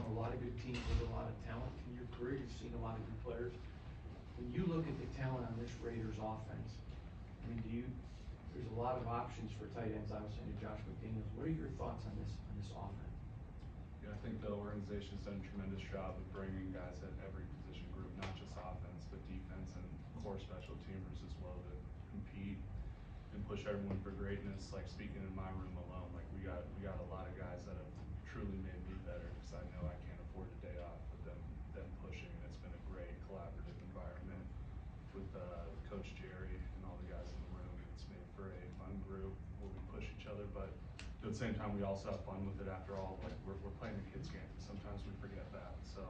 a lot of good teams with a lot of talent in your career. You've seen a lot of good players. When you look at the talent on this Raiders offense, I mean, there's a lot of options for tight ends. I was saying to Josh McDaniels, what are your thoughts on this offense? Yeah, I think the organization's done a tremendous job of bringing guys at every position group, not just offense, but defense and core special teamers as well to compete and push everyone for greatness. Like speaking in my room alone, like we got a lot of guys that have truly made me better because I know I can't afford a day off with them pushing. And it's been a great collaborative environment with Coach Jerry and all the guys in the room. It's made for a fun group where we push each other, but at the same time we also have fun with it. After all, like we're playing a kids game. Sometimes we forget that. So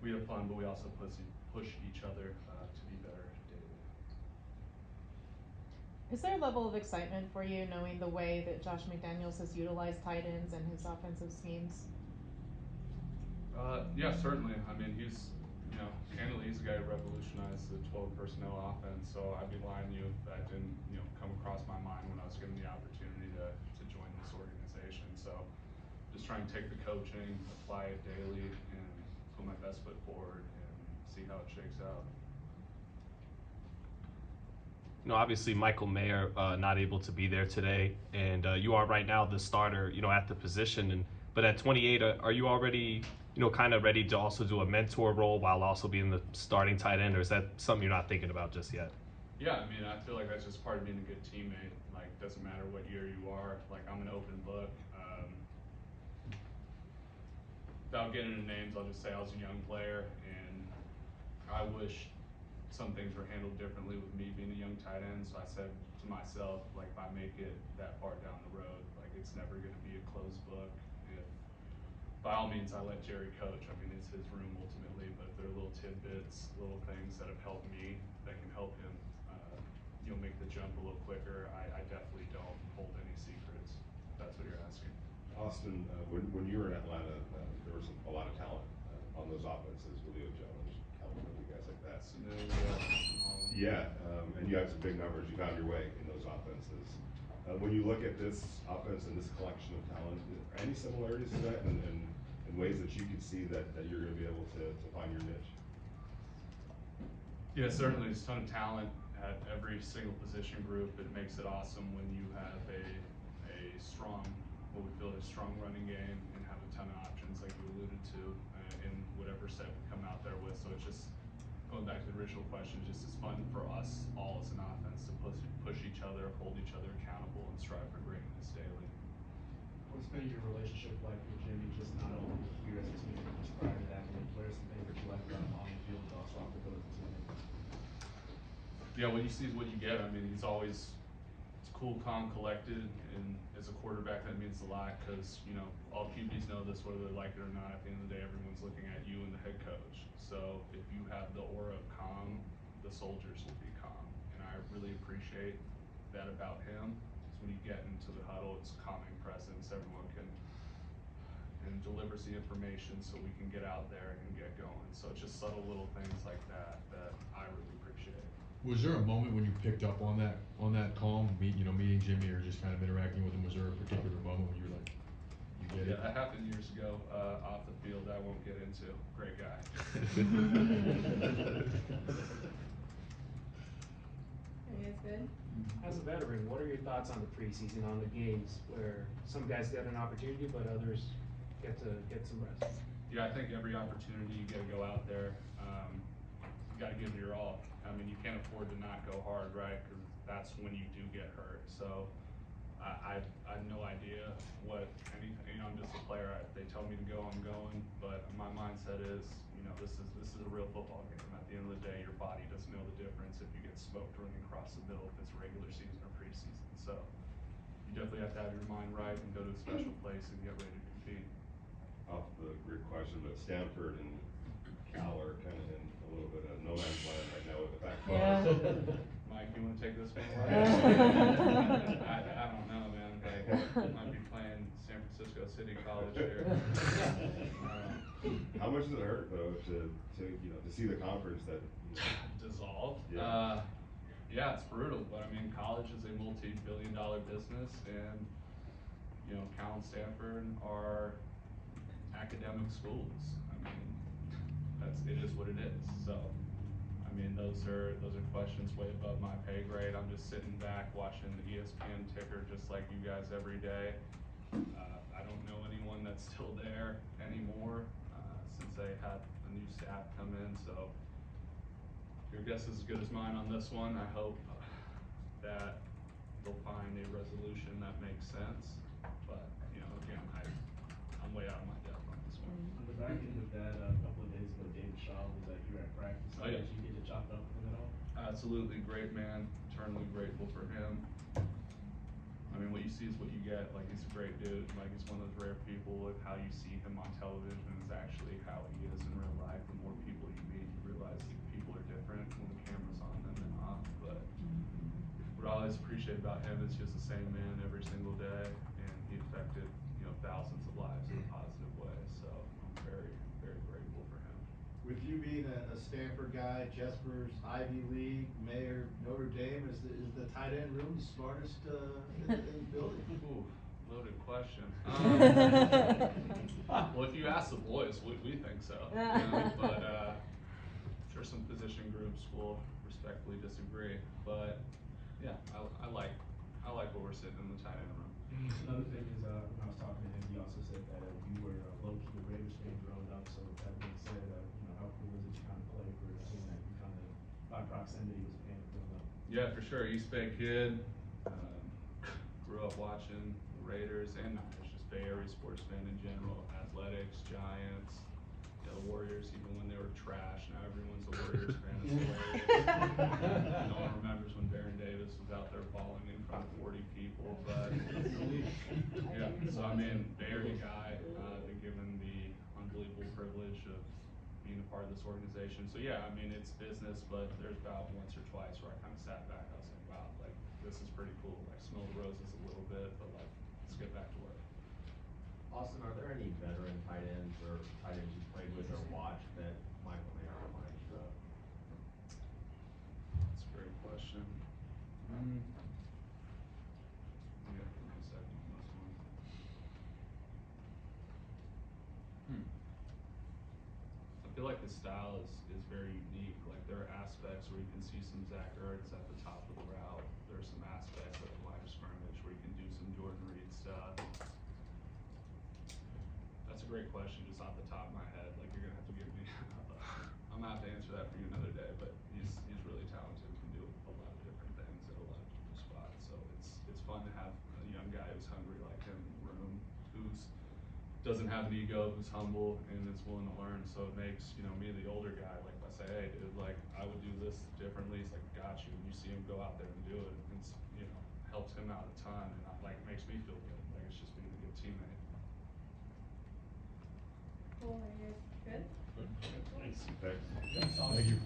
we have fun, but we also push each other to be better daily. Is there a level of excitement for you knowing the way that Josh McDaniels has utilized tight ends and his offensive schemes? Yeah, certainly. I mean, candidly, he's the guy who revolutionized the 12 personnel offense. So I'd be lying to you if that didn't, come across my mind when I was given the opportunity to join this organization. So just trying to take the coaching, apply it daily, and put my best foot forward and see how it shakes out. Obviously Michael Mayer not able to be there today, and you are right now the starter, at the position. But at 28, are you already, kind of ready to also do a mentor role while also being the starting tight end, or is that something you're not thinking about just yet? Yeah, I mean, I feel like that's just part of being a good teammate. Like, doesn't matter what year you are. Like, I'm an open book. Without getting into names, I'll just say I was a young player, and I wish some things were handled differently with me being a young tight end. So I said to myself, like, if I make it that far down the road, like, it's never going to be a closed book. If, by all means, I let Jerry coach. I mean, it's his room ultimately, but if there are little tidbits, little things that have helped me that can help him, make the jump a little quicker, I definitely don't hold any secrets, if that's what you're asking. Austin, when you were in Atlanta, there was a lot of talent on those offenses, Julio Jones, Calvin, guys like that. Yeah, and you had some big numbers. You found your way in those offenses. When you look at this offense and this collection of talent, are any similarities to that and ways that you can see that you're going to be able to find your niche? Yeah, certainly. There's a ton of talent at every single position group. It makes it awesome when you have a strong, what we feel is a strong running game and have a ton of options like you alluded to in whatever set we come out there with. So it's just, going back to the original question, just as fun for us all as an offense to push each other, hold each other accountable, and strive for greatness daily. What's been your relationship like with Jimmy, just not only with you as a team, but just prior to that? What are some things that you like about him on the field, but also off the field as a teammate? Yeah, what you see is what you get. I mean, it's cool, calm, collected, and as a quarterback, that means a lot because, all QBs know this, whether they like it or not. At the end of the day, everyone's looking at you and the head coach. So if you have the aura of calm, the soldiers will be calm. And I really appreciate that about him. Because when you get into the huddle, it's calming presence. Everyone and delivers the information so we can get out there and get going. So it's just subtle little things like that I really appreciate. Was there a moment when you picked up on that calm, meeting Jimmy or just kind of interacting with him? Was there a particular moment when you were like, you get it? Yeah, that happened years ago off the field. I won't get into. Great guy. Are you guys good? As a veteran, what are your thoughts on the preseason, on the games where some guys get an opportunity, but others get to get some rest? Yeah, I think every opportunity you get to go out there, you got to give it your all. I mean, you can't afford to not go hard, right? Because that's when you do get hurt. So I have no idea what anything. I'm just a player. They tell me to go, I'm going. But my mindset is, this is a real football game. At the end of the day, your body doesn't know the difference if you get smoked running across the middle, if it's regular season or preseason. So you definitely have to have your mind right and go to a special place and get ready to compete. Off the grid question, but Stanford and Cal are kind of in a little bit of no man's land right now with the Pac-12. Yeah. Mike, you want to take this one? I don't know, man. Like, I might be playing San Francisco City College here. How much does it hurt though to see the conference that dissolved? Yeah. Yeah, it's brutal. But I mean, college is a multi-billion-dollar business, and Cal and Stanford are academic academic schools. I mean, it is what it is. So, I mean, those are questions way above my pay grade. I'm just sitting back watching the ESPN ticker just like you guys every day. I don't know anyone that's still there anymore since they had a new staff come in. So your guess is as good as mine on this one. I hope that they'll find a resolution that makes sense. But, you know, again, I'm way out of my depth on this one. On the back end of that, a couple of days ago, David Shaw was at you at practice. Oh, yeah. Did you get to chop it up with him at all? Absolutely, great man, eternally grateful for him. I mean, what you see is what you get. Like, he's a great dude. Like, he's one of those rare people. If how you see him on television is actually how he is in real life. The more people you meet, you realize that people are different when the camera's on them than off. But what I always appreciate about him is just the same man every single day, and he affected, you know, thousands of lives in a positive way. So I'm very, very grateful for him. With you being a Stanford guy, Jesper's Ivy League, Mayor, Notre Dame, is the tight end room the smartest in the building? Ooh, loaded question. Well, if you ask the boys, we think so. You know? But I'm sure some position groups will respectfully disagree. But yeah, I like where we're sitting in the tight end room. Another thing is, when I was talking to him, he also said that you were low-key a Raiders fan growing up. So with that being said, you know, how cool was it to kind of play for a team that you kind of, by proximity, was a fan of growing up? Yeah, for sure. East Bay kid. Grew up watching the Raiders and Niners, just Bay Area sports fan in general. Athletics, Giants, you know, the Warriors, even when they were trash. Now everyone's a Warriors fan. It's hilarious. No one remembers when Baron Davis was out there balling in front of 40 people. But yeah, so I mean, Bay Area guy, been given the unbelievable privilege of being a part of this organization. So yeah, I mean, it's business, but there's about once or twice where I kind of sat back. I was like, wow, like this is pretty cool. Like smell the roses a little bit, but like let's get back to work. Austin, are there any veteran tight ends or tight ends you played with or watched that Michael Mayer reminds you of? That's a great question. Yeah, give me a second on this one. I feel like his style is very unique. Like there are aspects where you can see some Zach Ertz at the top of the route. There are some aspects of the line of scrimmage where you can do some Jordan Reed stuff. That's a great question, just off the top of my head. Like you're gonna have to give me. I'm gonna have to answer that for you another day. But he's really talented. Can do a lot of different things at a lot of different spots. So it's fun to have a young guy who's hungry like him in the room, who's doesn't have an ego, who's humble and is willing to learn. So it makes, you know, me the older guy, like if I say, hey dude, like I would do this differently, he's like, got you. And you see him go out there and do it. It's, you know, helps him out a ton, and like makes me feel good. Like it's just being a good teammate. Cool, are you guys good? Thanks. Thank you.